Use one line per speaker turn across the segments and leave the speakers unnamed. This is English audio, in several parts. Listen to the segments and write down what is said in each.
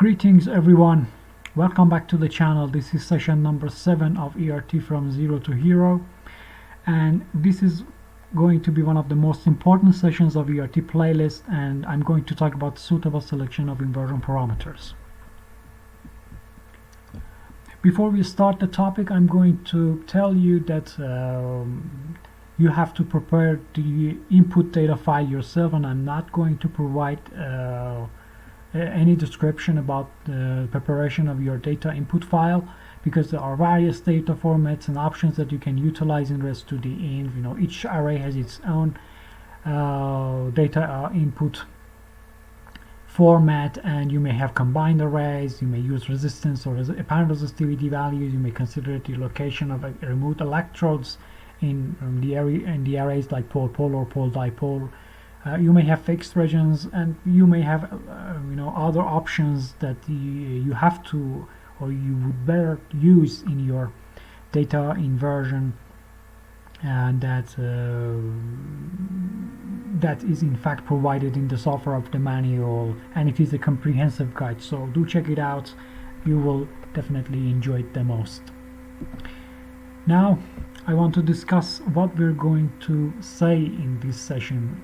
Greetings everyone, welcome back to the channel. This is session number 7 of ERT from Zero to Hero, and this is going to be one of the most important sessions of ERT playlist, and I'm going to talk about suitable selection of inversion parameters. Before we start the topic, I'm going to tell you that you have to prepare the input data file yourself, and I'm not going to provide any description about the preparation of your data input file, because there are various data formats and options that you can utilize in REST to the end. You know, each array has its own data input format, and you may have combined arrays, you may use resistance or apparent resistivity values, you may consider the location of remote electrodes in the arrays like pole-pole or pole-dipole. You may have fixed regions, and you may have other options that you have to, or you would better use in your data inversion, and that is in fact provided in the software of the manual, and it is a comprehensive guide, so do check it out. You will definitely enjoy it the most. Now I want to discuss what we're going to say in this session.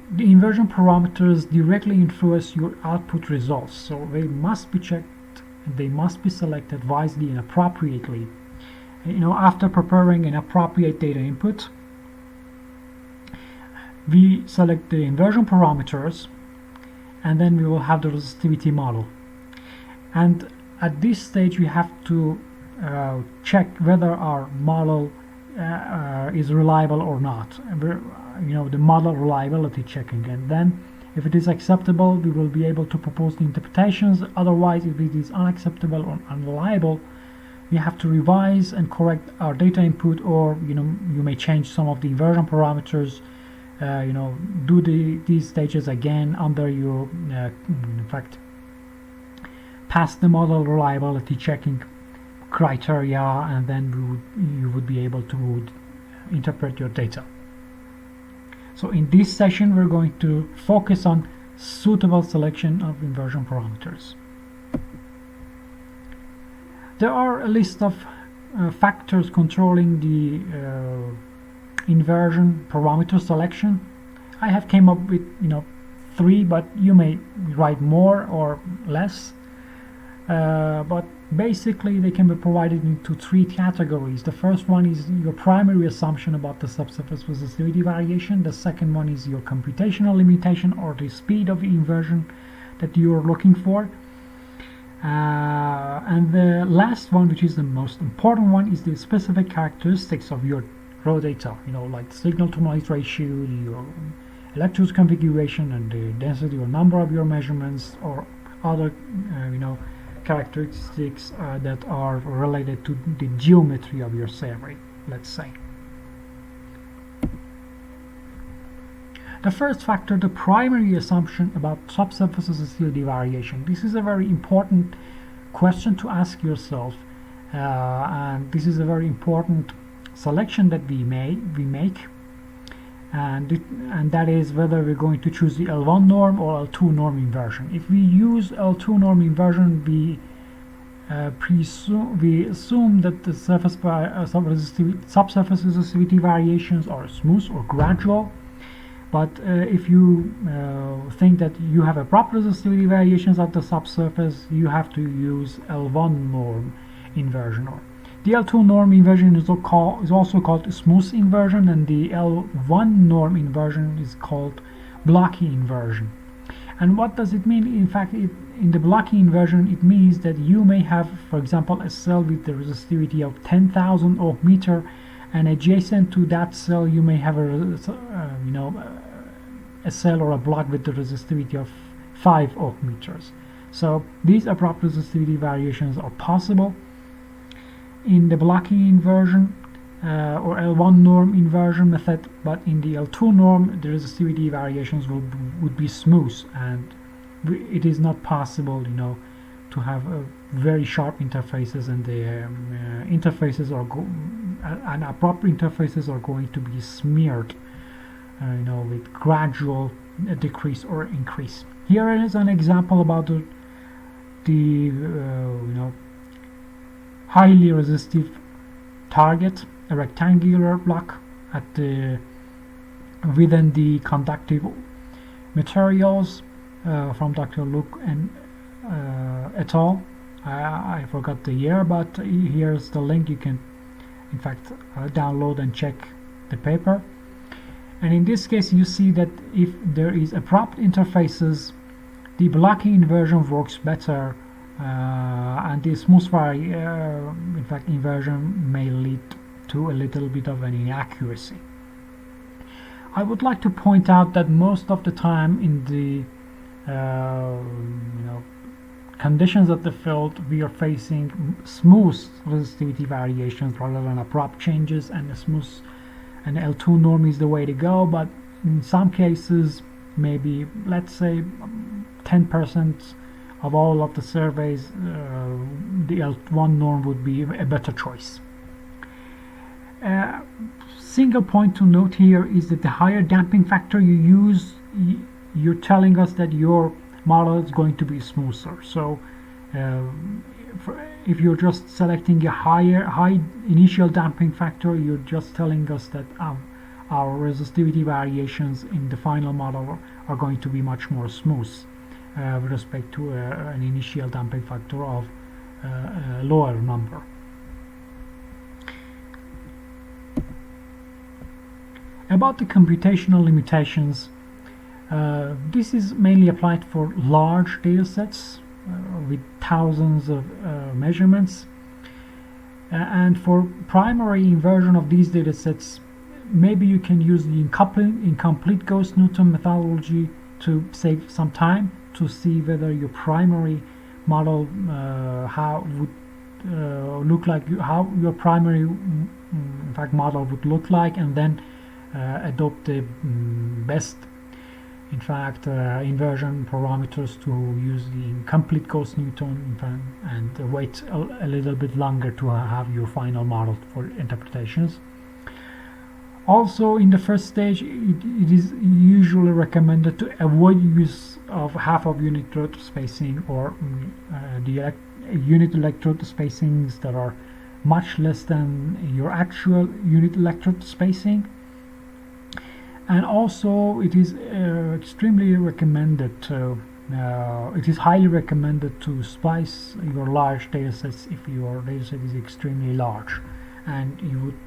The inversion parameters directly influence your output results, so they must be checked and they must be selected wisely and appropriately. After preparing an appropriate data input, we select the inversion parameters, and then we will have the resistivity model. And at this stage we have to check whether our model is reliable or not. The model reliability checking, and then if it is acceptable, we will be able to propose the interpretations. Otherwise, if it is unacceptable or unreliable, we have to revise and correct our data input, or you may change some of the inversion parameters. Do these stages again under your in fact pass the model reliability checking criteria, and then you would be able to interpret your data. So in this session we're going to focus on suitable selection of inversion parameters. There are a list of factors controlling the inversion parameter selection. I have came up with 3, but you may write more or less. But basically they can be provided into 3 categories. The first one is your primary assumption about the subsurface resistivity variation. The second one is your computational limitation, or the speed of inversion that you are looking for. And the last one, which is the most important one, is the specific characteristics of your raw data, like signal to noise ratio, your electrode configuration, and the density or number of your measurements, or other characteristics that are related to the geometry of your survey, let's say. The first factor, the primary assumption about subsurface resistivity variation. This is a very important question to ask yourself, and this is a very important selection that we make, and that is whether we're going to choose the L1 norm or L2 norm inversion. If we use L2 norm inversion, we assume that the subsurface resistivity variations are smooth or gradual. But if you think that you have a proper resistivity variations at the subsurface, you have to use L1 norm inversion. The L2 norm inversion is also called smooth inversion, and the L1 norm inversion is called blocky inversion. And what does it mean? In fact, in the blocky inversion, it means that you may have, for example, a cell with the resistivity of 10,000 ohm meter, and adjacent to that cell you may have a cell or a block with the resistivity of 5 ohm meters. So these abrupt resistivity variations are possible in the blocky inversion or L1 norm inversion method, but in the L2 norm the resistivity variations would be smooth, and it is not possible to have very sharp interfaces, and the interfaces and abrupt interfaces are going to be smeared with gradual decrease or increase. Here is an example about the highly resistive target, a rectangular block at the within the conductive materials from Dr. Luke and et al. I forgot the year, but here's the link. You can in fact download and check the paper. And in this case you see that if there is abrupt interfaces, the blocky inversion works better, and the smooth in fact inversion may lead to a little bit of an inaccuracy. I would like to point out that most of the time in the conditions of the field, we are facing smooth resistivity variations rather than abrupt changes, and a smooth and L2 norm is the way to go. But in some cases, maybe let's say 10% of all of the surveys, the L1 norm would be a better choice. Single point to note here is that the higher damping factor you use, you're telling us that your model is going to be smoother. So if you're just selecting a high initial damping factor, you're just telling us that our resistivity variations in the final model are going to be much more smooth with respect to an initial damping factor of a lower number. About the computational limitations, this is mainly applied for large data sets with thousands of measurements, and for primary inversion of these data sets, maybe you can use the incomplete Gauss-Newton methodology to save some time to see whether your primary model how would look like, how your primary in fact model would look like, and then adopt the best in fact inversion parameters to use the incomplete Gauss-Newton and wait a little bit longer to have your final model for interpretations. Also, in the first stage, it is usually recommended to avoid use of half of unit electrode spacing or the unit electrode spacings that are much less than your actual unit electrode spacing. And also, it is extremely recommended to it is highly recommended to splice your large datasets if your dataset is extremely large and you would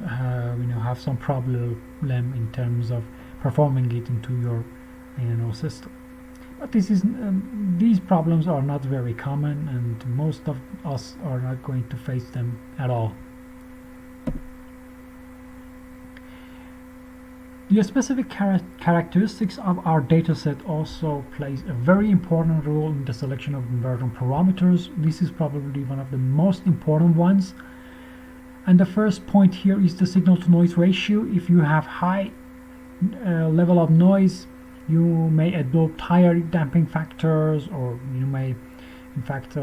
have some problem in terms of performing it into your system. But these problems are not very common, and most of us are not going to face them at all. The specific characteristics of our dataset also plays a very important role in the selection of inversion parameters. This is probably one of the most important ones. And the first point here is the signal-to-noise ratio. If you have high level of noise, you may adopt higher damping factors, or you may in fact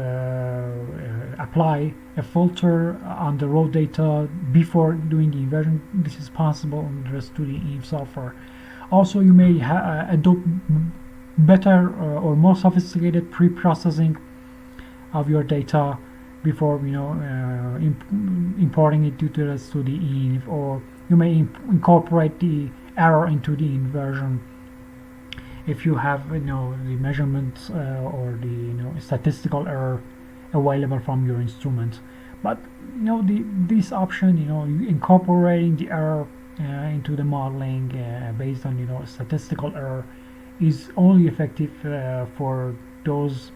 apply a filter on the raw data before doing the inversion. This is possible in the rest to the EVE software. Also, you may adopt better or more sophisticated pre-processing of your data before importing it to the rest to the EVE, or you may incorporate the error into the inversion if you have the measurements or the statistical error available from your instrument. But this option, incorporating the error into the modeling based on statistical error, is only effective for those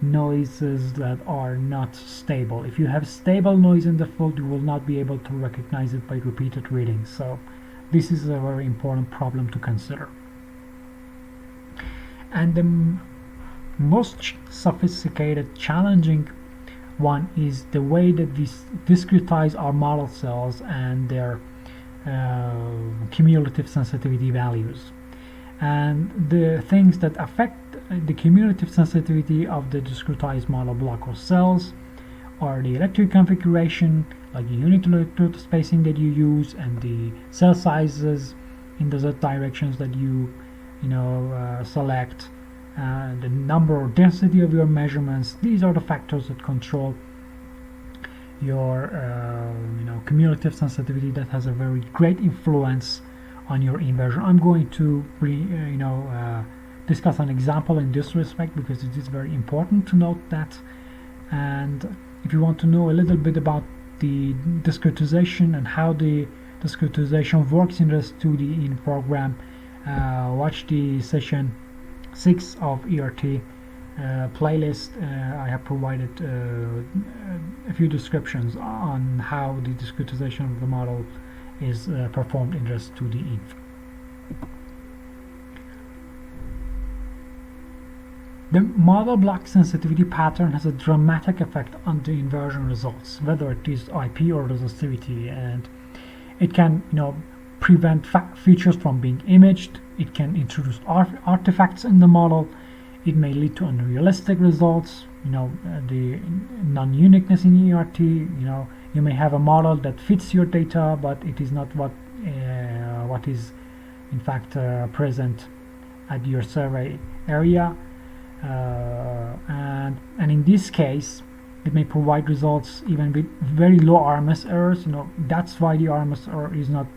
noises that are not stable. If you have stable noise in the field, you will not be able to recognize it by repeated readings. So this is a very important problem to consider. And the most sophisticated, challenging one is the way that we discretize our model cells and their cumulative sensitivity values. And the things that affect the cumulative sensitivity of the discretized model block or cells are the electric configuration, like the unit electrode spacing that you use, and the cell sizes in the Z directions that you select, the number or density of your measurements. These are the factors that control your cumulative sensitivity, that has a very great influence on your inversion. I'm going to discuss an example in this respect because it is very important to note that. And if you want to know a little bit about the discretization and how the discretization works in the 2D in program, watch the session 6 of ERT playlist. I have provided a few descriptions on how the discretization of the model is performed in REST 2D. The model block sensitivity pattern has a dramatic effect on the inversion results, whether it is IP or resistivity, and it can prevent features from being imaged. It can introduce artifacts in the model. It may lead to unrealistic results. The non-uniqueness in ERT. You may have a model that fits your data, but it is not what is in fact present at your survey area. And in this case, it may provide results even with very low RMS errors. That's why the RMS error is not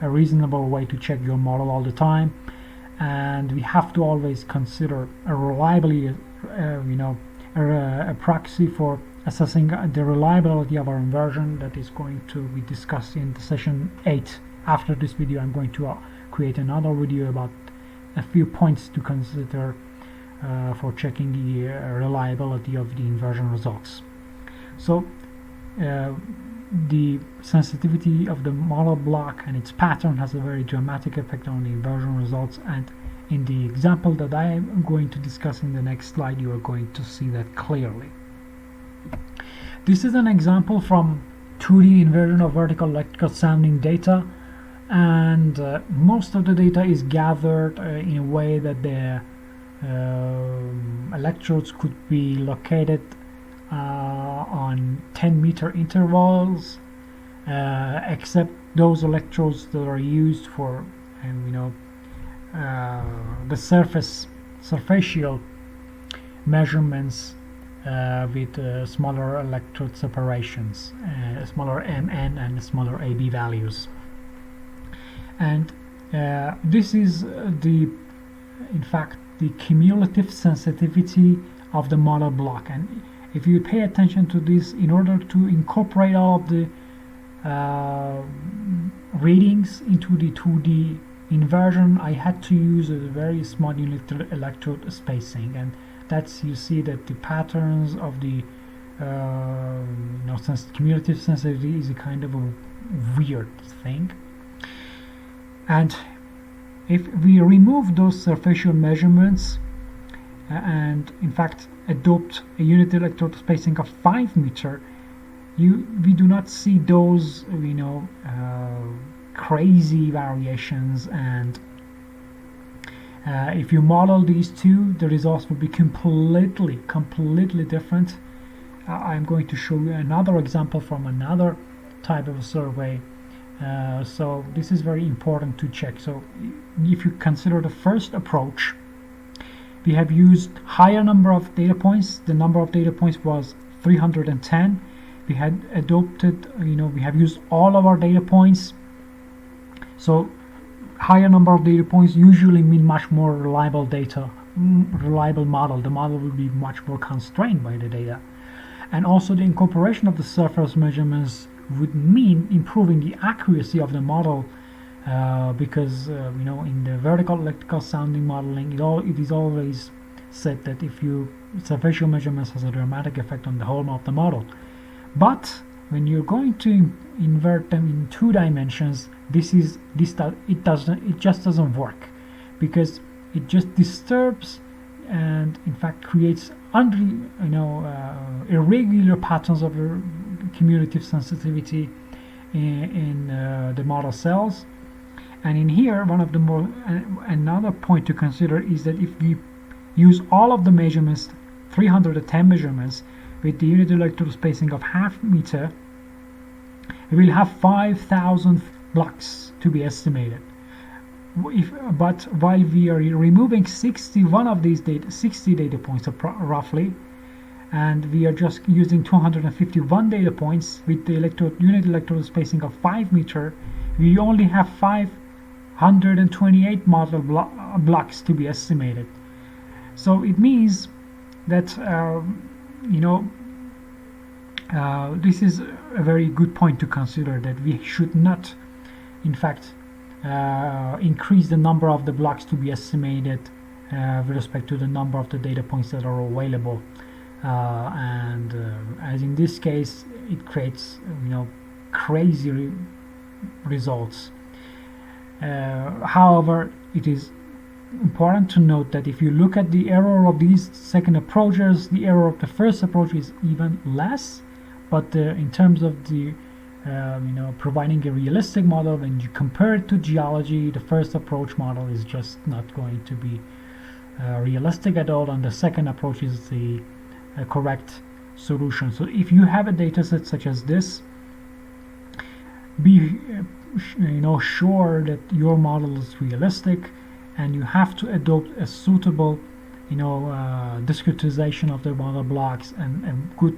a reasonable way to check your model all the time, and we have to always consider a reliability, a proxy for assessing the reliability of our inversion. That is going to be discussed in the session 8. After this video, I'm going to create another video about a few points to consider for checking the reliability of the inversion results. So the sensitivity of the model block and its pattern has a very dramatic effect on the inversion results, and in the example that I am going to discuss in the next slide, you are going to see that clearly. This is an example from 2D inversion of vertical electrical sounding data, and most of the data is gathered in a way that the electrodes could be located on 10-meter intervals, except those electrodes that are used for the surfacial measurements with smaller electrode separations, smaller MN and smaller AB values. And this is in fact the cumulative sensitivity of the model block. And if you pay attention to this, in order to incorporate all of the readings into the 2D inversion, I had to use a very small unit electrode spacing, and that's, you see that the patterns of the cumulative sensitivity is a kind of a weird thing. And if we remove those surfacial measurements and in fact adopt a unit electrode spacing of 5 meter, we do not see those crazy variations, and if you model these two, the results will be completely different. I'm going to show you another example from another type of survey. So this is very important to check. So if you consider the first approach, we have used higher number of data points. The number of data points was 310. We had adopted, we have used all of our data points. So higher number of data points usually mean much more reliable data, reliable model. The model will be much more constrained by the data. And also the incorporation of the surface measurements would mean improving the accuracy of the model, because in the vertical electrical sounding modeling, it is always said that if surfacial measurements has a dramatic effect on the whole of the model. But when you're going to invert them in 2 dimensions, it just doesn't work, because it just disturbs and in fact creates irregular patterns of cumulative sensitivity in the model cells. And in here, another point to consider is that if we use all of the measurements, 310 measurements, with the unit electrode spacing of ½ meter, we will have 5,000 blocks to be estimated. but while we are removing 61 of these 60 data points roughly, and we are just using 251 data points with the unit electrode spacing of 5 meter, we only have 528 model blocks to be estimated. So it means that this is a very good point to consider, that we should not, in fact, increase the number of the blocks to be estimated with respect to the number of the data points that are available. As in this case, it creates crazy results. However, it is important to note that if you look at the error of these second approaches, the error of the first approach is even less. But in terms of the providing a realistic model, when you compare it to geology, the first approach model is just not going to be realistic at all, and the second approach is the correct solution. So if you have a data set such as this, be sure that your model is realistic, and you have to adopt a suitable discretization of the model blocks and a good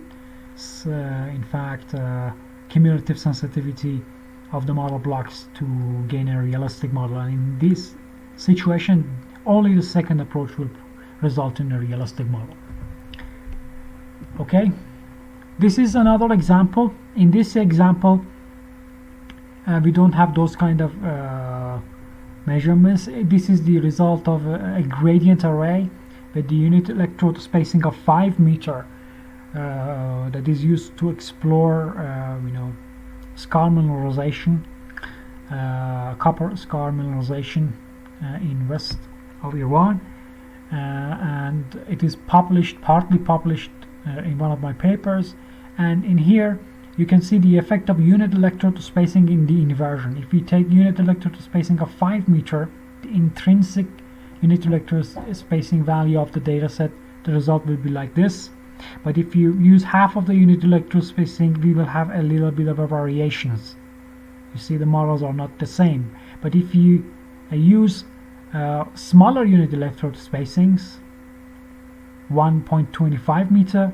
cumulative sensitivity of the model blocks to gain a realistic model. And in this situation, only the second approach will result in a realistic model. Okay, this is another example. In this example, we don't have those kind of measurements. This is the result of a gradient array with the unit electrode spacing of 5 meter that is used to explore scar mineralization, copper scar mineralization in west of Iran, and it is partly published in one of my papers. And in here you can see the effect of unit electrode spacing in the inversion. If we take unit electrode spacing of 5 meter, the intrinsic unit electrode spacing value of the data set, the result will be like this. But if you use half of the unit electrode spacing, we will have a little bit of a variations. You see, the models are not the same. But if you use smaller unit electrode spacings, 1.25 meter,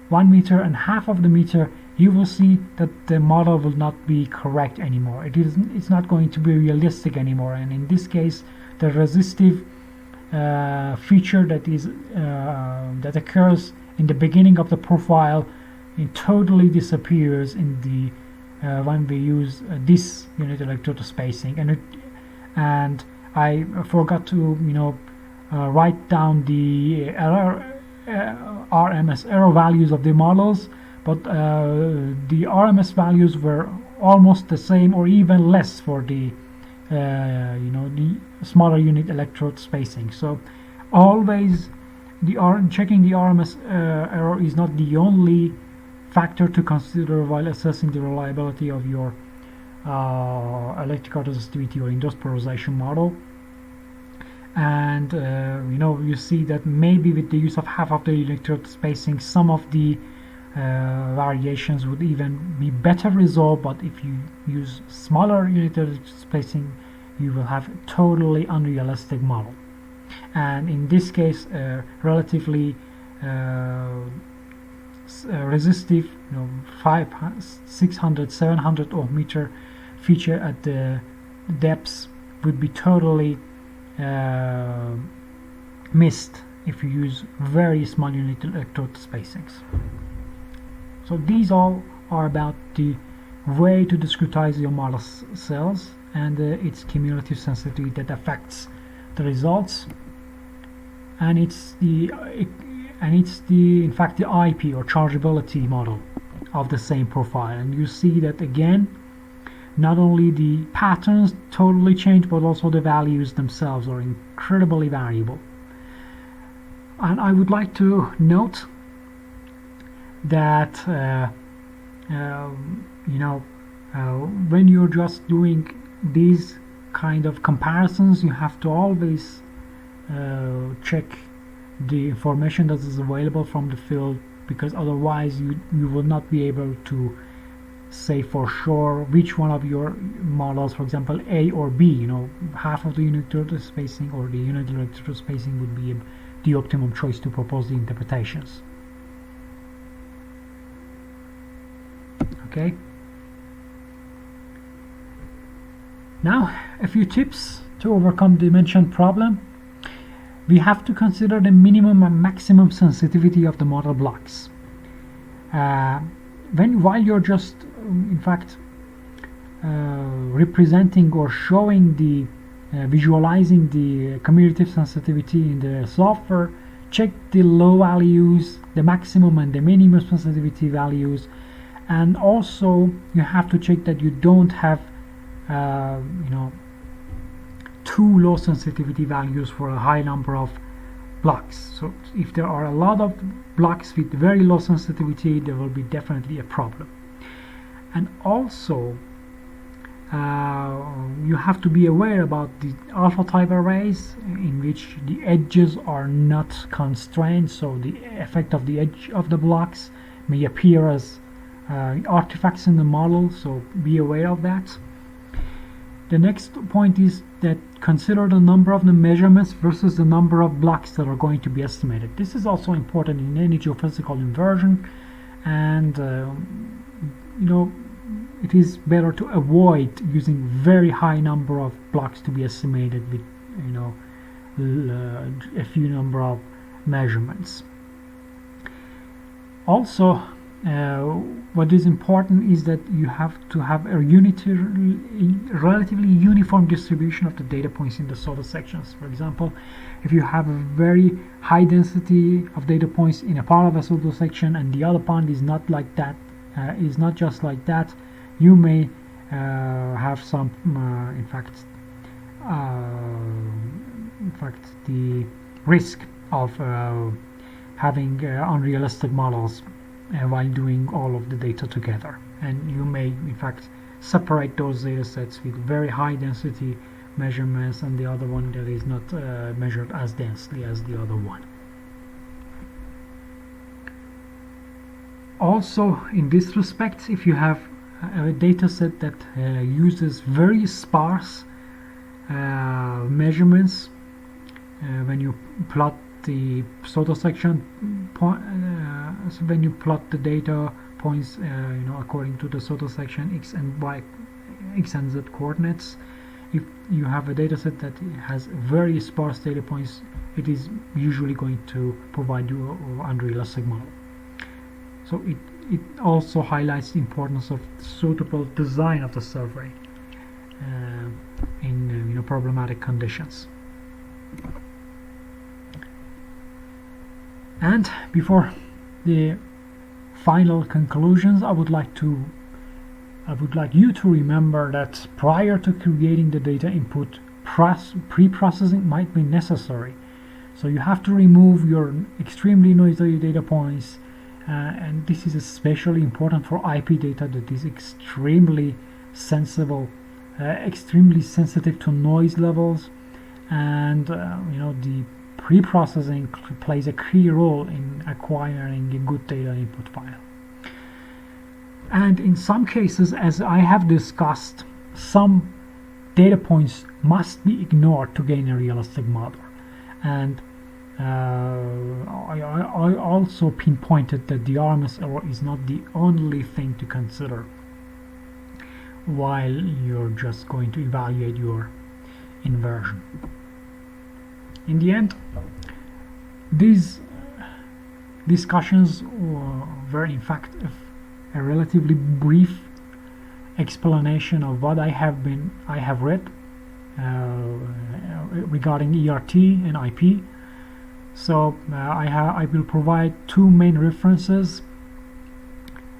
1 meter and half of the meter, you will see that the model will not be correct anymore. It's not going to be realistic anymore. And in this case, the resistive feature that occurs in the beginning of the profile, it totally disappears in the when we use this unit electrode spacing. And I forgot to write down the RMS error values of the models, but the RMS values were almost the same or even less for the the smaller unit electrode spacing. So always checking the RMS error is not the only factor to consider while assessing the reliability of your electrical resistivity or industrialization model. And you see that maybe with the use of half of the electrode spacing, some of the variations would even be better resolved, but if you use smaller unit spacing, you will have a totally unrealistic model. And in this case, relatively resistive 600 700 ohm meter feature at the depths would be totally missed if you use very small unit electrode spacings. So these all are about the way to discretize your model cells and its cumulative sensitivity that affects the results. And it's the in fact the IP or chargeability model of the same profile. And you see that again, not only the patterns totally change, but also the values themselves are incredibly variable. And I would like to note that when you're just doing these kind of comparisons, you have to always check the information that is available from the field, because otherwise you will not be able to say for sure which one of your models, for example A or B, you know, half of the unit directed spacing or the unit directed spacing would be the optimum choice to propose the interpretations. Okay. Now, a few tips to overcome the mentioned problem. We have to consider the minimum and maximum sensitivity of the model blocks. While you're just, in fact, representing or showing the visualizing the cumulative sensitivity in the software, check the low values, the maximum and the minimum sensitivity values, and also you have to check that you don't have too low sensitivity values for a high number of blocks. So if there are a lot of blocks with very low sensitivity, there will be definitely a problem. And also you have to be aware about the alpha type arrays in which the edges are not constrained, so the effect of the edge of the blocks may appear as artifacts in the model, so be aware of that. The next point is that consider the number of the measurements versus the number of blocks that are going to be estimated. This is also important in any geophysical inversion, and it is better to avoid using very high number of blocks to be estimated with a few number of measurements. Also, what is important is that you have to have a relatively uniform distribution of the data points in the solar sections. For example, if you have a very high density of data points in a part of a solar section and the other part is not like that, is not just like that, you may have some, in fact, the risk of having unrealistic models while doing all of the data together, and you may in fact separate those data sets with very high density measurements and the other one that is not measured as densely as the other one. Also, in this respect, if you have a data set that uses very sparse measurements, when you plot the solar section so when you plot the data points according to the solar section x and y, x and z coordinates, if you have a data set that has very sparse data points, it is usually going to provide you an unrealistic model. So it also highlights the importance of suitable design of the survey in problematic conditions. And before the final conclusions, I would like you to remember that prior to creating the data input, pre-processing might be necessary. So you have to remove your extremely noisy data points, and this is especially important for IP data that is extremely sensitive to noise levels, and the pre-processing plays a key role in acquiring a good data input file. And in some cases, as I have discussed, some data points must be ignored to gain a realistic model. And I also pinpointed that the RMS error is not the only thing to consider while you're just going to evaluate your inversion. In the end, these discussions were in fact a relatively brief explanation of what I have read regarding ERT and IP. So I will provide two main references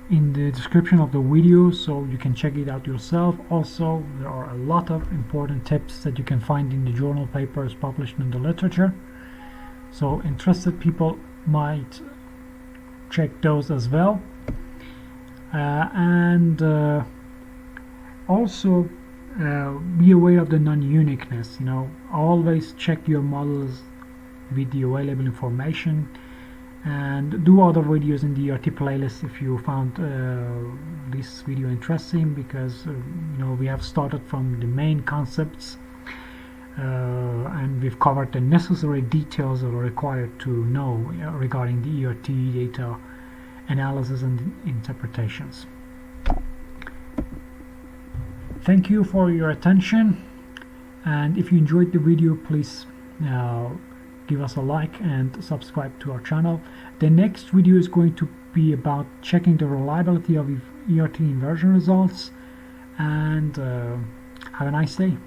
in the description of the video, so you can check it out yourself. Also, there are a lot of important tips that you can find in the journal papers published in the literature, so interested people might check those as well. And also be aware of the non-uniqueness. Always check your models with the available information, and and do other videos in the ERT playlist if you found this video interesting, because we have started from the main concepts and we've covered the necessary details that are required to know regarding the ERT data analysis and interpretations. Thank you for your attention, and if you enjoyed the video, please give us a like and subscribe to our channel. The next video is going to be about checking the reliability of ERT inversion results, and have a nice day.